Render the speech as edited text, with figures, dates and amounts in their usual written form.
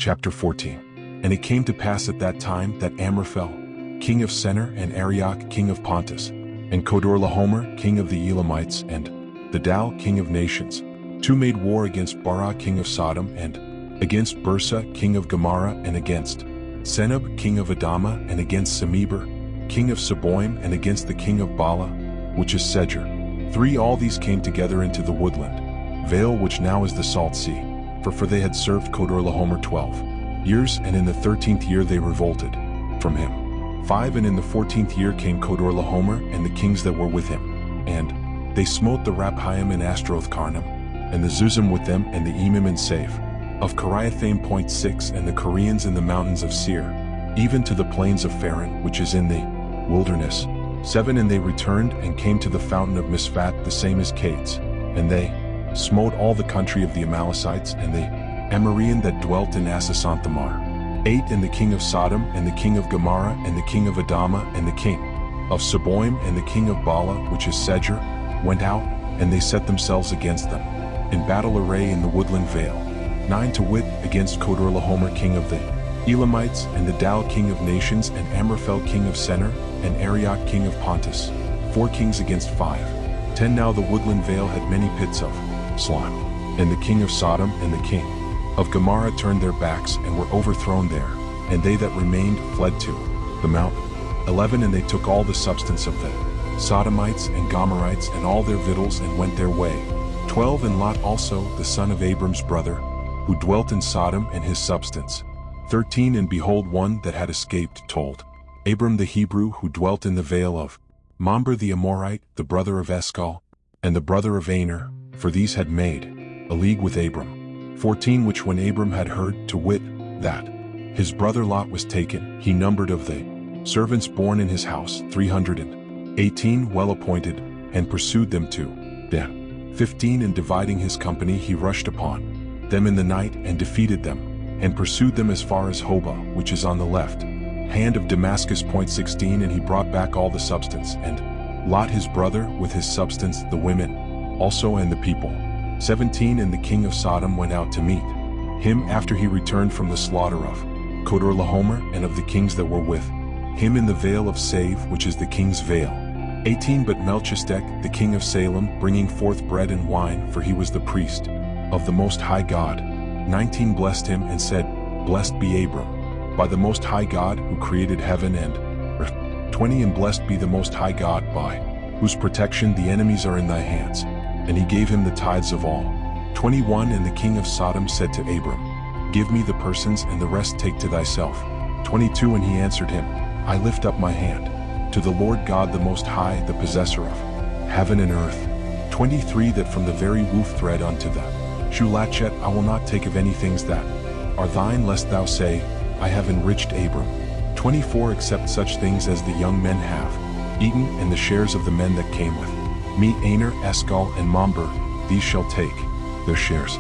Chapter 14. And it came to pass at that time that Amraphel, king of Senir, and Arioch, king of Pontus, and Chedorlaomer, king of the Elamites, and the Dal, king of nations, two made war against Bara, king of Sodom, and against Bursa, king of Gomorrah, and against Senub, king of Adama, and against Semeber, king of Seboim, and against the king of Bala, which is Sejer. 3 All these came together into the woodland, vale which now is the salt sea, for they had served Chedorlaomer 12 years, and in the 13th year they revolted from him. 5 And in the 14th year came Chedorlaomer and the kings that were with him, and they smote the Raphaim and Astroth Karnam, and the Zuzim with them, and the Emim and Safe, of Kiriathaim. 6 And the Koreans in the mountains of Seir, even to the plains of Pharan, which is in the wilderness. 7 And they returned and came to the fountain of Misfat, the same as Cades, and they smote all the country of the Amalekites, and the Amorian that dwelt in Asasanthamar. 8 And the king of Sodom, and the king of Gomorrah, and the king of Adama, and the king of Seboim, and the king of Bala, which is Sejer, went out, and they set themselves against them, in battle array in the woodland vale. 9 To wit, against Chedorlaomer king of the Elamites, and the Dal king of nations, and Amraphel king of Senir, and Arioch king of Pontus, 4 kings against 5. 10 Now the woodland vale had many pits of slime, and the king of Sodom and the king of Gomorrah turned their backs and were overthrown there, and they that remained fled to the mountain. 11 And they took all the substance of the Sodomites and Gomorrites and all their victuals and went their way. 12 And Lot also, the son of Abram's brother, who dwelt in Sodom, and his substance. 13 And behold, one that had escaped told Abram the Hebrew, who dwelt in the vale of Mamre the Amorite, the brother of Eshcol, and the brother of Aner, for these had made a league with Abram. 14 Which when Abram had heard, to wit, that his brother Lot was taken, he numbered of the servants born in his house 318 well appointed, and pursued them to them. 15 And dividing his company he rushed upon them in the night, and defeated them, and pursued them as far as Hobah, which is on the left hand of Damascus. 16 And he brought back all the substance, and Lot his brother with his substance, the women also and the people. 17 And the king of Sodom went out to meet him after he returned from the slaughter of Chedorlaomer and of the kings that were with him in the vale of Save, which is the king's vale. 18 But Melchizedek, the king of Salem, bringing forth bread and wine, for he was the priest of the Most High God. 19 Blessed him and said, Blessed be Abram by the Most High God, who created heaven and earth. 20 And blessed be the Most High God, by whose protection the enemies are in thy hands. And he gave him the tithes of all. 21 And the king of Sodom said to Abram, Give me the persons, and the rest take to thyself. 22 And he answered him, I lift up my hand to the Lord God the Most High, the possessor of heaven and earth. 23 That from the very woof thread unto the shoe latchet I will not take of any things that are thine, lest thou say, I have enriched Abram. 24 Except such things as the young men have eaten, and the shares of the men that came with me, Aner, Eshcol, and Mamre, these shall take their shares.